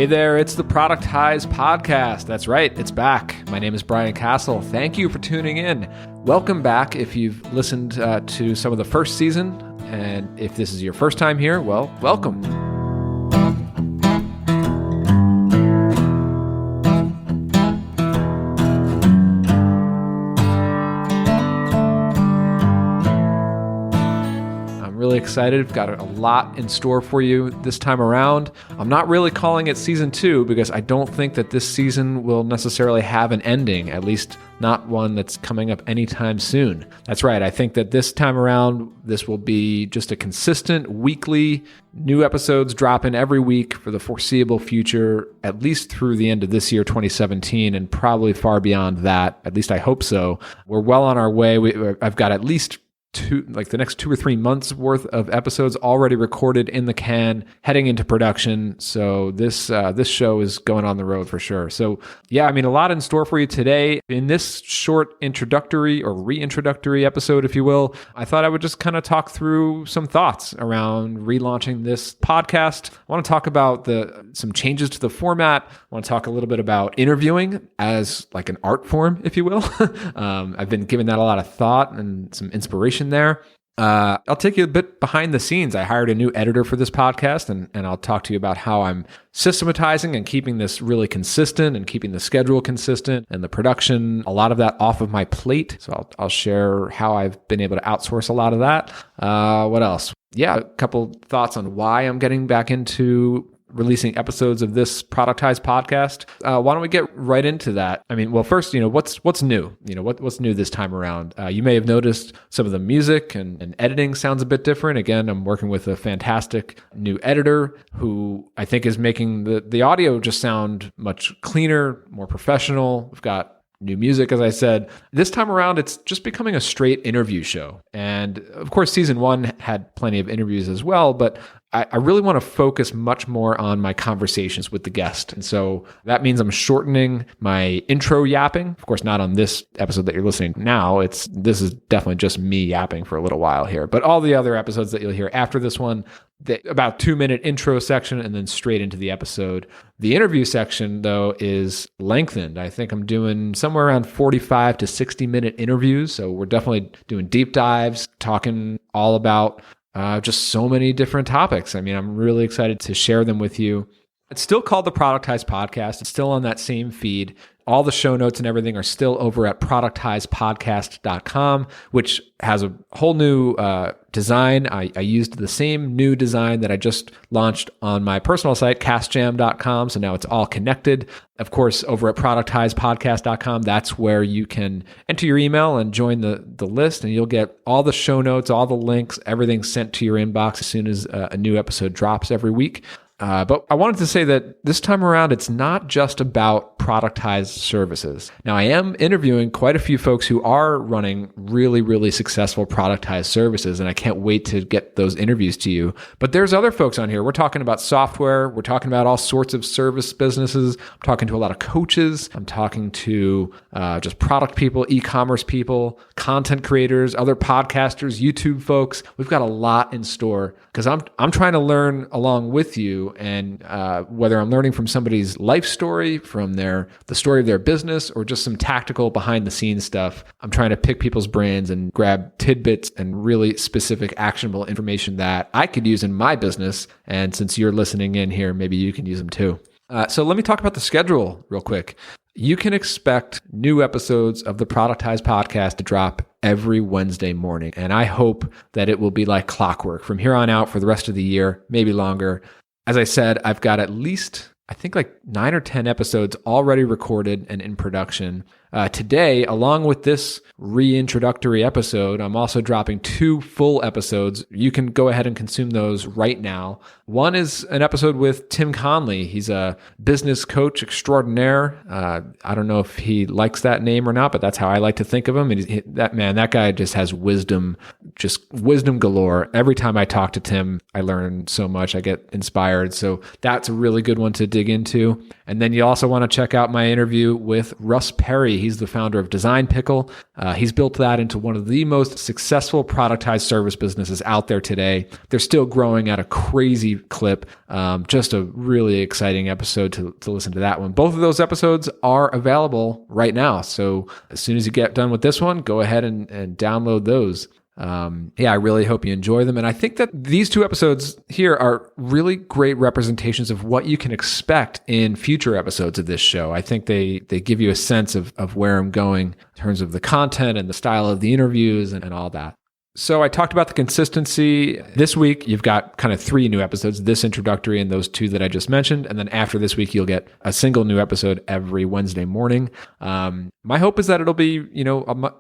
Hey there, it's the Productize Podcast. That's right, it's back. My name is Brian Castle. Thank you for tuning in. Welcome back if you've listened to some of the first season. And if this is your first time here, well, welcome. Really excited. We've got a lot in store for you this time around. I'm not really calling it season 2 because I don't think that this season will necessarily have an ending, at least not one that's coming up anytime soon. That's right. I think that this time around, this will be just a consistent weekly new episodes dropping every week for the foreseeable future, at least through the end of this year, 2017, and probably far beyond that. At least I hope so. We're well on our way. I've got at least the next 2 or 3 months worth of episodes already recorded in the can, heading into production. So this show is going on the road for sure. So yeah, a lot in store for you today. In this short introductory or reintroductory episode, if you will, I thought I would just kind of talk through some thoughts around relaunching this podcast. I want to talk about some changes to the format. I want to talk a little bit about interviewing as like an art form, if you will. I've been giving that a lot of thought and some inspiration there. I'll take you a bit behind the scenes. I hired a new editor for this podcast, and I'll talk to you about how I'm systematizing and keeping this really consistent and keeping the schedule consistent and the production, a lot of that off of my plate. So I'll share how I've been able to outsource a lot of that. What else? Yeah, a couple thoughts on why I'm getting back into releasing episodes of this Productized podcast. Why don't we get right into that? First, what's new? What's new this time around? You may have noticed some of the music and editing sounds a bit different. Again, I'm working with a fantastic new editor who I think is making the audio just sound much cleaner, more professional. We've got new music, as I said. This time around, it's just becoming a straight interview show. And of course, season 1 had plenty of interviews as well, but I really want to focus much more on my conversations with the guest. And so that means I'm shortening my intro yapping. Of course, not on this episode that you're listening now. This is definitely just me yapping for a little while here. But all the other episodes that you'll hear after this one, about 2-minute intro section and then straight into the episode. The interview section, though, is lengthened. I think I'm doing somewhere around 45 to 60-minute interviews. So we're definitely doing deep dives, talking all about just so many different topics. I'm really excited to share them with you. It's still called the Productize Podcast. It's still on that same feed. All the show notes and everything are still over at productizepodcast.com, which has a whole new design. I used the same new design that I just launched on my personal site, castjam.com. So now it's all connected. Of course, over at productizepodcast.com, that's where you can enter your email and join the list, and you'll get all the show notes, all the links, everything sent to your inbox as soon as a new episode drops every week. But I wanted to say that this time around, it's not just about productized services. Now, I am interviewing quite a few folks who are running really, really successful productized services, and I can't wait to get those interviews to you. But there's other folks on here. We're talking about software. We're talking about all sorts of service businesses. I'm talking to a lot of coaches. I'm talking to just product people, e-commerce people, content creators, other podcasters, YouTube folks. We've got a lot in store because I'm trying to learn along with you. And whether I'm learning from somebody's life story, from the story of their business, or just some tactical behind the scenes stuff, I'm trying to pick people's brains and grab tidbits and really specific actionable information that I could use in my business. And since you're listening in here, maybe you can use them too. So let me talk about the schedule real quick. You can expect new episodes of the Productize Podcast to drop every Wednesday morning. And I hope that it will be like clockwork from here on out for the rest of the year, maybe longer. As I said, I've got at least, I think 9 or 10 episodes already recorded and in production. Today, along with this reintroductory episode, I'm also dropping 2 full episodes. You can go ahead and consume those right now. One is an episode with Tim Conley. He's a business coach extraordinaire. I don't know if he likes that name or not, but that's how I like to think of him. And that guy just has wisdom galore. Every time I talk to Tim, I learn so much. I get inspired. So that's a really good one to dig into. And then you also want to check out my interview with Russ Perry. He's the founder of Design Pickle. He's built that into one of the most successful productized service businesses out there today. They're still growing at a crazy clip. Just a really exciting episode to listen to that one. Both of those episodes are available right now. So as soon as you get done with this one, go ahead and download those. I really hope you enjoy them. And I think that these two episodes here are really great representations of what you can expect in future episodes of this show. I think they give you a sense of where I'm going in terms of the content and the style of the interviews and all that. So I talked about the consistency. This week, you've got kind of 3 new episodes, this introductory and those 2 that I just mentioned. And then after this week, you'll get a single new episode every Wednesday morning. My hope is that it'll be,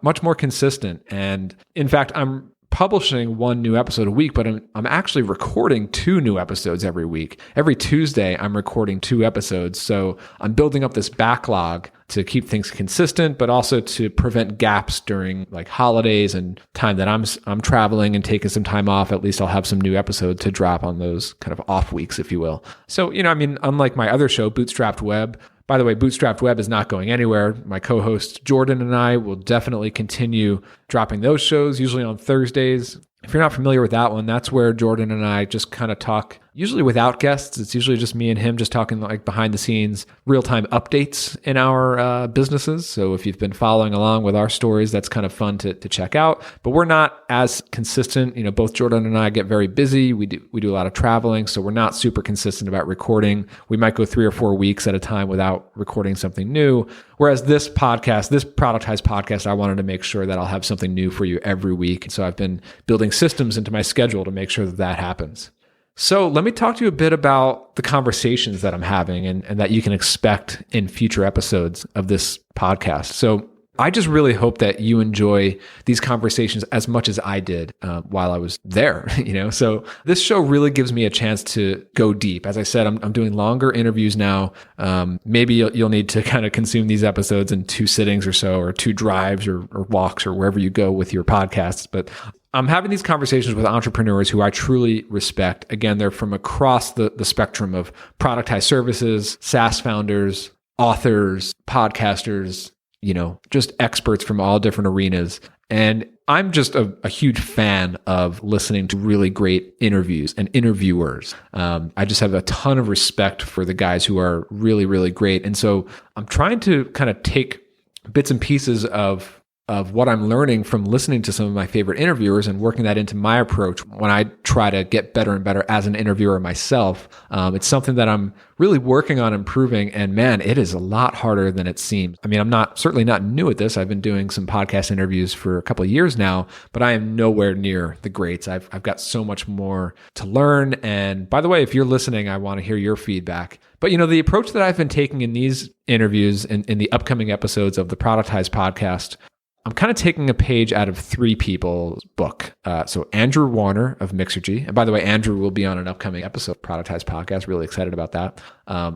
much more consistent. And in fact, I'm publishing 1 new episode a week, but I'm actually recording 2 new episodes every week. Every Tuesday, I'm recording 2 episodes. So I'm building up this backlog to keep things consistent, but also to prevent gaps during like holidays and time that I'm traveling and taking some time off. At least I'll have some new episodes to drop on those kind of off weeks, if you will. So, unlike my other show, Bootstrapped Web, by the way, Bootstrapped Web is not going anywhere. My co-host Jordan and I will definitely continue dropping those shows, usually on Thursdays. If you're not familiar with that one, that's where Jordan and I just kind of talk, usually without guests. It's usually just me and him just talking like behind the scenes, real-time updates in our businesses. So if you've been following along with our stories, that's kind of fun to check out. But we're not as consistent. Both Jordan and I get very busy. We do a lot of traveling, so we're not super consistent about recording. We might go 3 or 4 weeks at a time without recording something new. Whereas this podcast, this Productize podcast, I wanted to make sure that I'll have something new for you every week. So I've been building systems into my schedule to make sure that happens. So let me talk to you a bit about the conversations that I'm having and that you can expect in future episodes of this podcast. So I just really hope that you enjoy these conversations as much as I did while I was there. So this show really gives me a chance to go deep. As I said, I'm doing longer interviews now. Maybe you'll need to kind of consume these episodes in 2 sittings or so, or 2 drives or walks or wherever you go with your podcasts. But I'm having these conversations with entrepreneurs who I truly respect. Again, they're from across the spectrum of productized services, SaaS founders, authors, podcasters, just experts from all different arenas. And I'm just a huge fan of listening to really great interviews and interviewers. I just have a ton of respect for the guys who are really, really great. And so I'm trying to kind of take bits and pieces of what I'm learning from listening to some of my favorite interviewers and working that into my approach when I try to get better and better as an interviewer myself. It's something that I'm really working on improving, and man, it is a lot harder than it seems. I mean, I'm certainly not new at this. I've been doing some podcast interviews for a couple of years now, but I am nowhere near the greats. I've got so much more to learn. And by the way, if you're listening, I want to hear your feedback. But the approach that I've been taking in these interviews in the upcoming episodes of the Productize podcast, I'm kind of taking a page out of 3 people's book. So Andrew Warner of Mixergy. And by the way, Andrew will be on an upcoming episode of Productize Podcast. Really excited about that.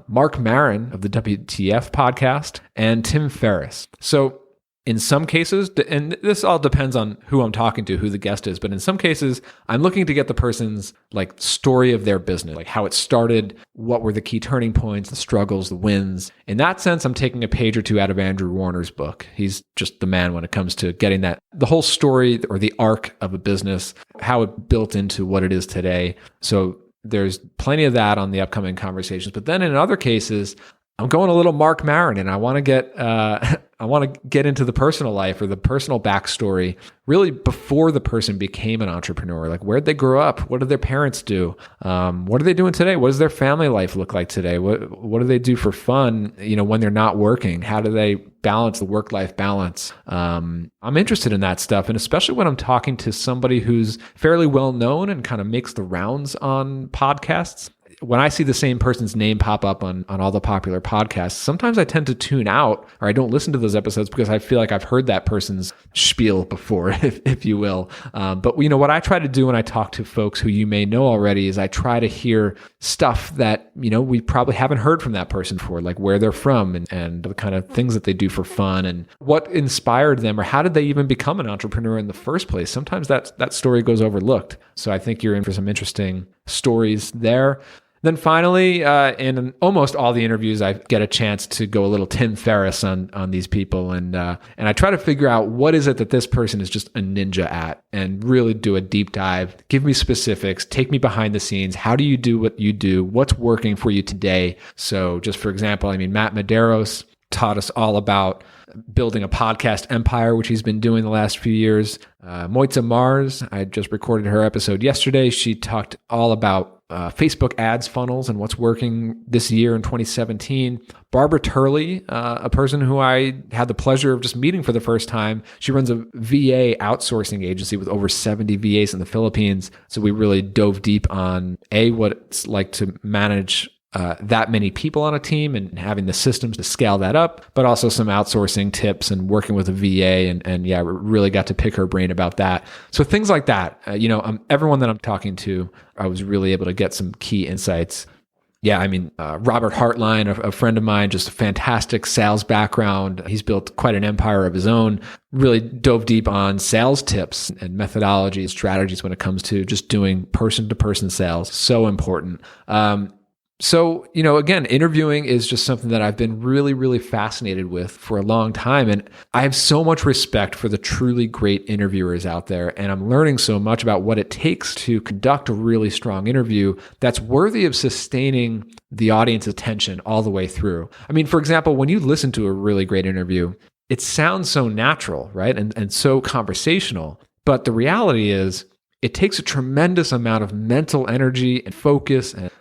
Mark Maron of the WTF podcast, and Tim Ferriss. So in some cases, and this all depends on who I'm talking to, who the guest is, but in some cases, I'm looking to get the person's like story of their business, like how it started, what were the key turning points, the struggles, the wins. In that sense, I'm taking a page or 2 out of Andrew Warner's book. He's just the man when it comes to getting the whole story or the arc of a business, how it built into what it is today. So there's plenty of that on the upcoming conversations. But then in other cases, I'm going a little Mark Maron, and I want to get into the personal life or the personal backstory, really before the person became an entrepreneur. Like, where'd they grow up? What did their parents do? What are they doing today? What does their family life look like today? What do they do for fun? When they're not working, how do they balance the work-life balance? I'm interested in that stuff, and especially when I'm talking to somebody who's fairly well known and kind of makes the rounds on podcasts. When I see the same person's name pop up on all the popular podcasts, sometimes I tend to tune out, or I don't listen to those episodes because I feel like I've heard that person's spiel before, if you will. But what I try to do when I talk to folks who you may know already is I try to hear stuff that, we probably haven't heard from that person before, like where they're from and the kind of things that they do for fun and what inspired them, or how did they even become an entrepreneur in the first place. Sometimes that story goes overlooked. So I think you're in for some interesting stories there. Then finally, in almost all the interviews, I get a chance to go a little Tim Ferriss on these people, and I try to figure out what is it that this person is just a ninja at, and really do a deep dive. Give me specifics. Take me behind the scenes. How do you do what you do? What's working for you today? So, just for example, Matt Medeiros taught us all about building a podcast empire, which he's been doing the last few years. Moitza Mars, I just recorded her episode yesterday. She talked all about Facebook ads funnels and what's working this year in 2017. Barbara Turley, a person who I had the pleasure of just meeting for the first time. She runs a VA outsourcing agency with over 70 VAs in the Philippines. So we really dove deep on what it's like to manage that many people on a team and having the systems to scale that up, but also some outsourcing tips and working with a VA and really got to pick her brain about that. So things like that, everyone that I'm talking to, I was really able to get some key insights. Robert Hartline, a friend of mine, just a fantastic sales background. He's built quite an empire of his own, really dove deep on sales tips and methodologies, strategies when it comes to just doing person-to-person sales. So important. So, again, interviewing is just something that I've been really, really fascinated with for a long time. And I have so much respect for the truly great interviewers out there. And I'm learning so much about what it takes to conduct a really strong interview that's worthy of sustaining the audience's attention all the way through. For example, when you listen to a really great interview, it sounds so natural, right? And so conversational. But the reality is, it takes a tremendous amount of mental energy and focus and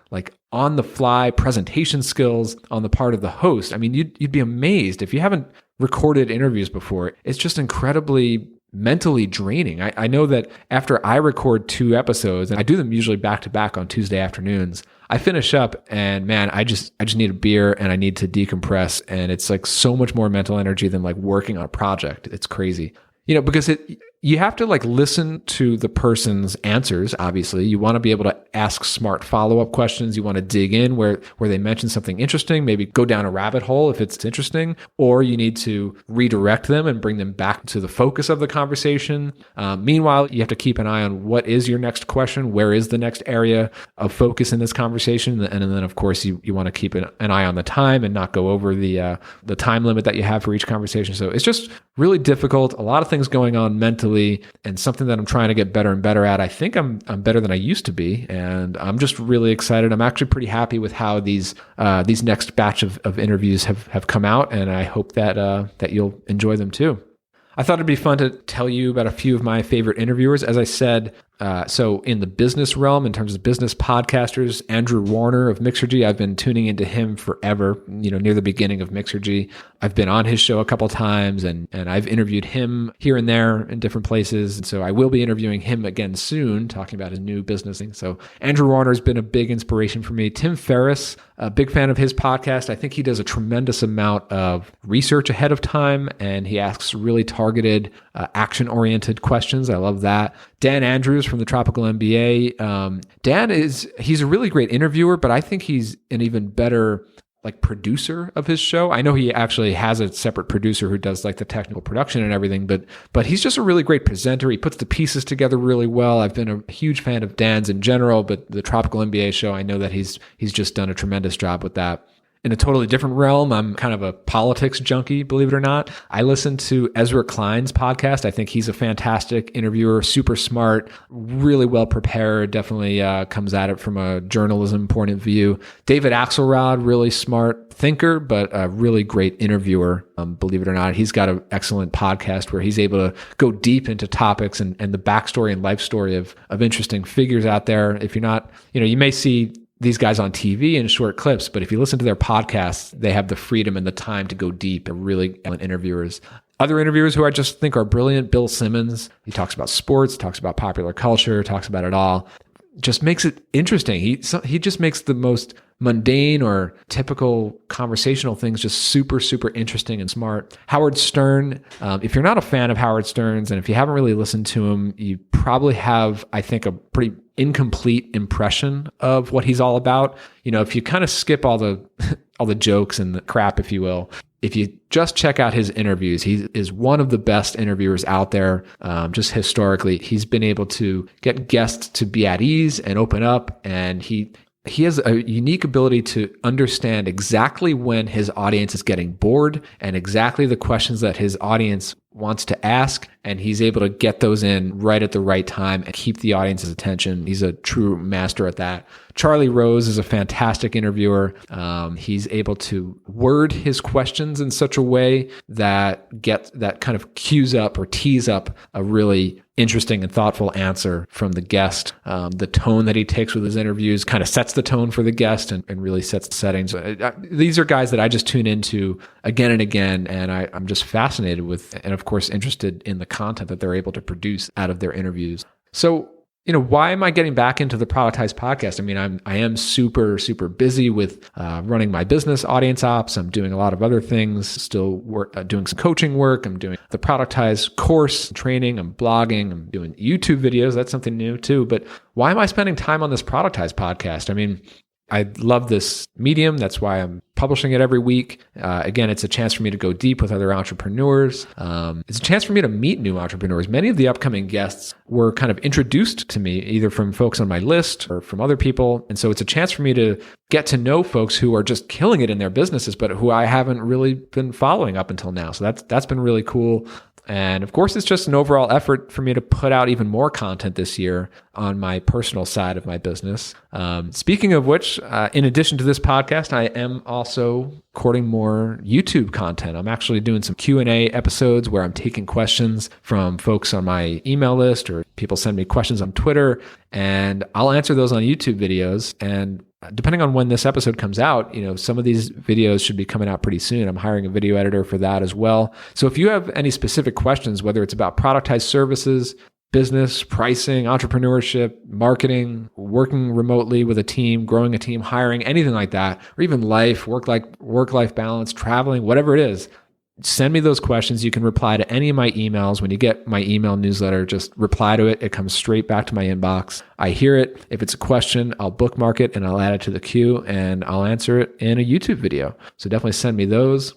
on the fly presentation skills on the part of the host. You'd be amazed if you haven't recorded interviews before. It's just incredibly mentally draining. I know that after I record 2 episodes, and I do them usually back to back on Tuesday afternoons, I finish up and man, I just need a beer and I need to decompress. And it's so much more mental energy than working on a project. It's crazy. Because you have to listen to the person's answers. Obviously, you want to be able to ask smart follow-up questions. You want to dig in where they mention something interesting, maybe go down a rabbit hole if it's interesting, or you need to redirect them and bring them back to the focus of the conversation. Meanwhile, you have to keep an eye on what is your next question, where is the next area of focus in this conversation, and then of course you want to keep an eye on the time and not go over the time limit that you have for each conversation. So it's just really difficult. A lot of things going on mentally, and something that I'm trying to get better and better at. I think I'm better than I used to be, and I'm just really excited. I'm actually pretty happy with how these next batch of interviews have come out, and I hope that you'll enjoy them too. I thought it'd be fun to tell you about a few of my favorite interviewers. As I said, so in the business realm, in terms of business podcasters, Andrew Warner of Mixergy, I've been tuning into him forever, near the beginning of Mixergy. I've been on his show a couple times and I've interviewed him here and there in different places. And so I will be interviewing him again soon, talking about his new business thing. So Andrew Warner has been a big inspiration for me. Tim Ferriss, a big fan of his podcast. I think he does a tremendous amount of research ahead of time and he asks really targeted, action-oriented questions. I love that. Dan Andrews from the Tropical MBA. He's a really great interviewer, but I think he's an even better producer of his show. I know he actually has a separate producer who does the technical production and everything, but he's just a really great presenter. He puts the pieces together really well. I've been a huge fan of Dan's in general, but the Tropical MBA show, I know that he's just done a tremendous job with that. In a totally different realm, I'm kind of a politics junkie, believe it or not. I listen to Ezra Klein's podcast. I think he's a fantastic interviewer, super smart, really well prepared, definitely comes at it from a journalism point of view. David Axelrod, really smart thinker, but a really great interviewer, believe it or not. He's got an excellent podcast where he's able to go deep into topics and the backstory and life story of interesting figures out there. If you're not, you may see these guys on TV in short clips, but if you listen to their podcasts, they have the freedom and the time to go deep. They're really excellent interviewers. Other interviewers who I just think are brilliant, Bill Simmons. He talks about sports, talks about popular culture, talks about it all. Just makes it interesting. He just makes the most mundane or typical conversational things just super, super interesting and smart. Howard Stern, if you're not a fan of Howard Stern's and if you haven't really listened to him, you probably have, I think, a pretty incomplete impression of what he's all about. If you kind of skip all the jokes and the crap, if you will, if you just check out his interviews, he is one of the best interviewers out there. Just historically, he's been able to get guests to be at ease and open up, and he he has a unique ability to understand exactly when his audience is getting bored and exactly the questions that his audience wants to ask. And he's able to get those in right at the right time and keep the audience's attention. He's a true master at that. Charlie Rose is a fantastic interviewer. He's able to word his questions in such a way that kind of cues up or tees up a really interesting and thoughtful answer from the guest. The tone that he takes with his interviews kind of sets the tone for the guest and really sets the settings. These are guys that I just tune into again and again, and I'm just fascinated with, and of course, interested in the content that they're able to produce out of their interviews. So, why am I getting back into the Productize podcast? I mean, I am super, super busy with running my business, Audience Ops. I'm doing a lot of other things, still doing some coaching work. I'm doing the Productize course training. I'm blogging. I'm doing YouTube videos. That's something new too. But why am I spending time on this Productize podcast? I mean, I love this medium. That's why I'm publishing it every week. Again, it's a chance for me to go deep with other entrepreneurs. It's a chance for me to meet new entrepreneurs. Many of the upcoming guests were kind of introduced to me either from folks on my list or from other people. And so it's a chance for me to get to know folks who are just killing it in their businesses, but who I haven't really been following up until now. So that's been really cool. And of course, it's just an overall effort for me to put out even more content this year on my personal side of my business. Speaking of which, in addition to this podcast, I am also recording more YouTube content. I'm actually doing some Q&A episodes where I'm taking questions from folks on my email list, or people send me questions on Twitter, and I'll answer those on YouTube videos. And depending on when this episode comes out, some of these videos should be coming out pretty soon. I'm hiring a video editor for that as well. So if you have any specific questions, whether it's about productized services, business, pricing, entrepreneurship, marketing, working remotely with a team, growing a team, hiring, anything like that, or even life, work-life balance, traveling, whatever it is, send me those questions. You can reply to any of my emails. When you get my email newsletter, just reply to it. It comes straight back to my inbox. I hear it. If it's a question, I'll bookmark it and I'll add it to the queue and I'll answer it in a YouTube video. So definitely send me those.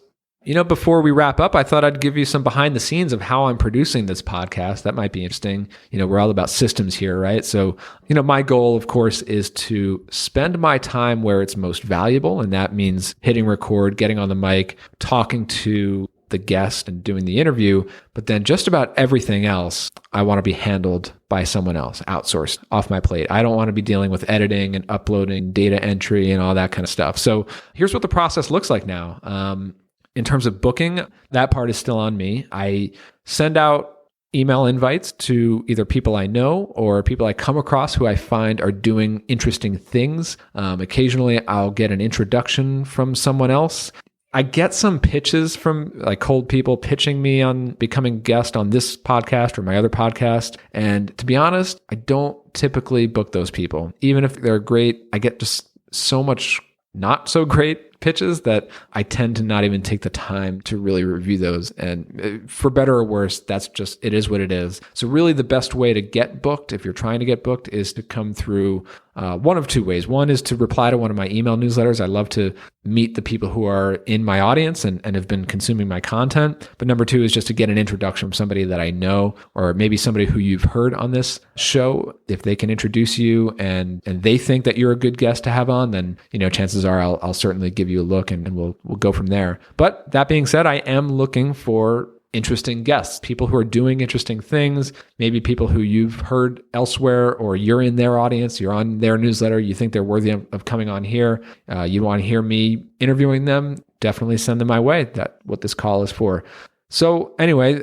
Before we wrap up, I thought I'd give you some behind the scenes of how I'm producing this podcast. That might be interesting. We're all about systems here, right? So, my goal, of course, is to spend my time where it's most valuable. And that means hitting record, getting on the mic, talking to the guest and doing the interview. But then just about everything else, I want to be handled by someone else, outsourced, off my plate. I don't want to be dealing with editing and uploading, data entry and all that kind of stuff. So here's what the process looks like now. In terms of booking, that part is still on me. I send out email invites to either people I know or people I come across who I find are doing interesting things. Occasionally, I'll get an introduction from someone else. I get some pitches from cold people pitching me on becoming a guest on this podcast or my other podcast. And to be honest, I don't typically book those people. Even if they're great, I get just so much not so great pitches that I tend to not even take the time to really review those. And for better or worse, it is what it is. So really the best way to get booked, if you're trying to get booked, is to come through one of two ways. One is to reply to one of my email newsletters. I love to meet the people who are in my audience and have been consuming my content. But number two is just to get an introduction from somebody that I know, or maybe somebody who you've heard on this show. If they can introduce you and they think that you're a good guest to have on, then chances are I'll certainly give you a look and we'll go from there. But that being said, I am looking for interesting guests, people who are doing interesting things, maybe people who you've heard elsewhere, or you're in their audience, you're on their newsletter, you think they're worthy of coming on here, you want to hear me interviewing them, definitely send them my way. That's what this call is for. So anyway,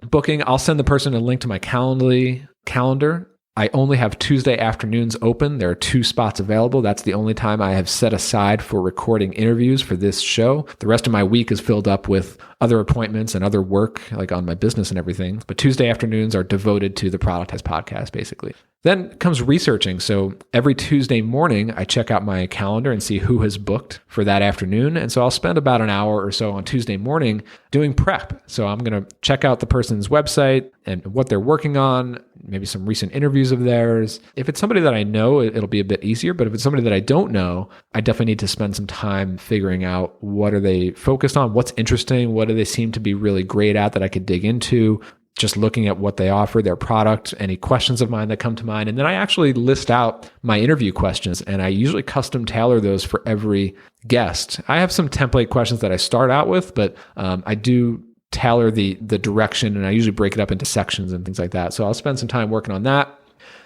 booking, I'll send the person a link to my calendar. I only have Tuesday afternoons open. There are 2 spots available. That's the only time I have set aside for recording interviews for this show. The rest of my week is filled up with other appointments and other work, like on my business and everything. But Tuesday afternoons are devoted to the Productize podcast, basically. Then comes researching. So every Tuesday morning, I check out my calendar and see who has booked for that afternoon. And so I'll spend about an hour or so on Tuesday morning doing prep. So I'm going to check out the person's website and what they're working on, maybe some recent interviews of theirs. If it's somebody that I know, it'll be a bit easier. But if it's somebody that I don't know, I definitely need to spend some time figuring out what are they focused on, what's interesting, what do they seem to be really great at that I could dig into. just looking at what they offer, their product, any questions of mine that come to mind. And then I actually list out my interview questions, and I usually custom tailor those for every guest. I have some template questions that I start out with, but I do tailor the direction, and I usually break it up into sections and things like that. So I'll spend some time working on that.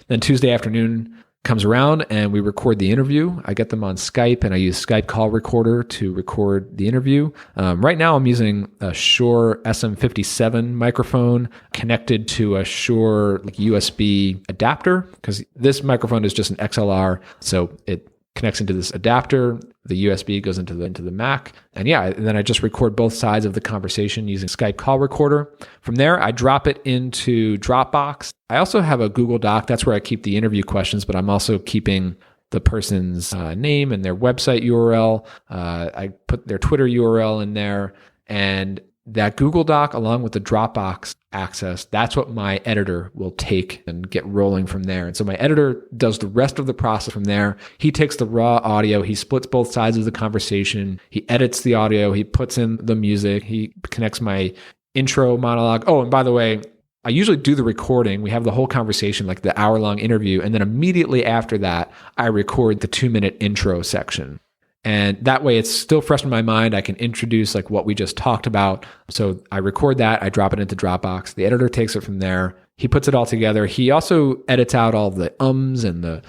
Then Tuesday afternoon comes around and we record the interview. I get them on Skype, and I use Skype call recorder to record the interview. Right now I'm using a Shure SM57 microphone connected to a Shure USB adapter, because this microphone is just an XLR. So it connects into this adapter. The USB goes into the Mac. And then I just record both sides of the conversation using Skype call recorder. From there, I drop it into Dropbox. I also have a Google Doc. That's where I keep the interview questions, but I'm also keeping the person's name and their website URL. I put their Twitter URL in there, and that Google Doc along with the Dropbox access, that's what my editor will take and get rolling from there. And so my editor does the rest of the process from there. He takes the raw audio, he splits both sides of the conversation, he edits the audio, he puts in the music, he connects my intro monologue. Oh, and by the way, I usually do the recording. We have the whole conversation, like the hour-long interview. And then immediately after that, I record the 2-minute intro section. And that way it's still fresh in my mind. I can introduce like what we just talked about. So I record that, I drop it into Dropbox. The editor takes it from there. He puts it all together. He also edits out all the ums and the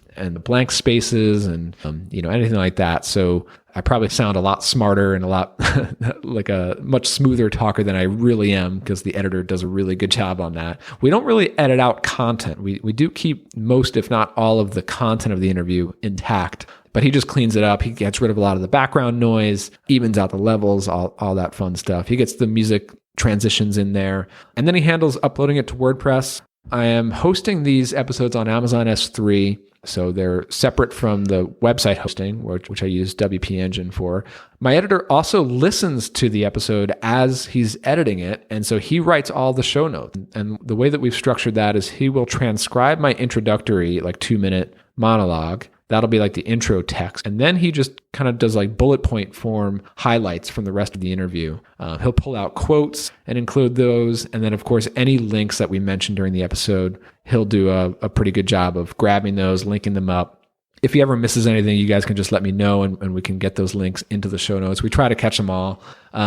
blank spaces and anything like that. So I probably sound a lot smarter and a lot like a much smoother talker than I really am, because the editor does a really good job on that. We don't really edit out content. We do keep most, if not all, of the content of the interview intact. But he just cleans it up. He gets rid of a lot of the background noise, evens out the levels, all that fun stuff. He gets the music transitions in there. And then he handles uploading it to WordPress. I am hosting these episodes on Amazon S3. So they're separate from the website hosting, which I use WP Engine for. My editor also listens to the episode as he's editing it. And so he writes all the show notes. And the way that we've structured that is he will transcribe my introductory, 2-minute monologue. That'll be like the intro text. And then he just kind of does like bullet point form highlights from the rest of the interview. He'll pull out quotes and include those. And then, of course, any links that we mentioned during the episode, he'll do a pretty good job of grabbing those, linking them up. If he ever misses anything, you guys can just let me know, and we can get those links into the show notes. We try to catch them all.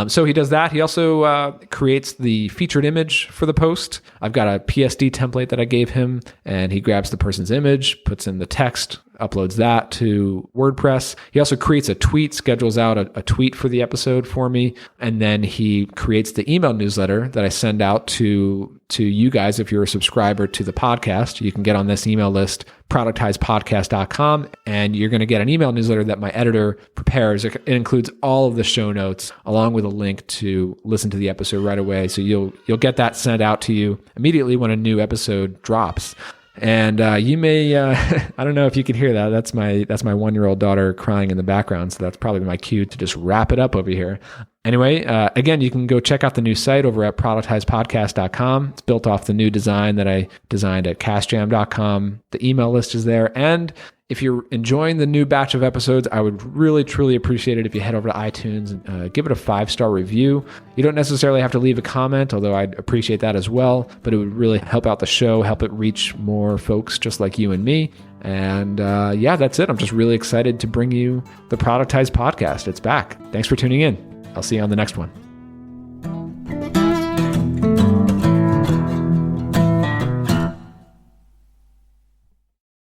So he does that. He also creates the featured image for the post. I've got a PSD template that I gave him, and he grabs the person's image, puts in the text, uploads that to WordPress. He also creates a tweet, schedules out a tweet for the episode for me, and then he creates the email newsletter that I send out to you guys. If you're a subscriber to the podcast, you can get on this email list, productizepodcast.com, and you're going to get an email newsletter that my editor prepares. It includes all of the show notes along with a link to listen to the episode right away. So you'll get that sent out to you immediately when a new episode drops. And you may, I don't know if you can hear that. That's my 1-year-old daughter crying in the background. So that's probably my cue to just wrap it up over here. Anyway, again, you can go check out the new site over at productizepodcast.com. It's built off the new design that I designed at castjam.com. The email list is there. And if you're enjoying the new batch of episodes, I would really, truly appreciate it if you head over to iTunes and give it a 5-star review. You don't necessarily have to leave a comment, although I'd appreciate that as well, but it would really help out the show, help it reach more folks just like you and me. And that's it. I'm just really excited to bring you the Productized Podcast. It's back. Thanks for tuning in. I'll see you on the next one.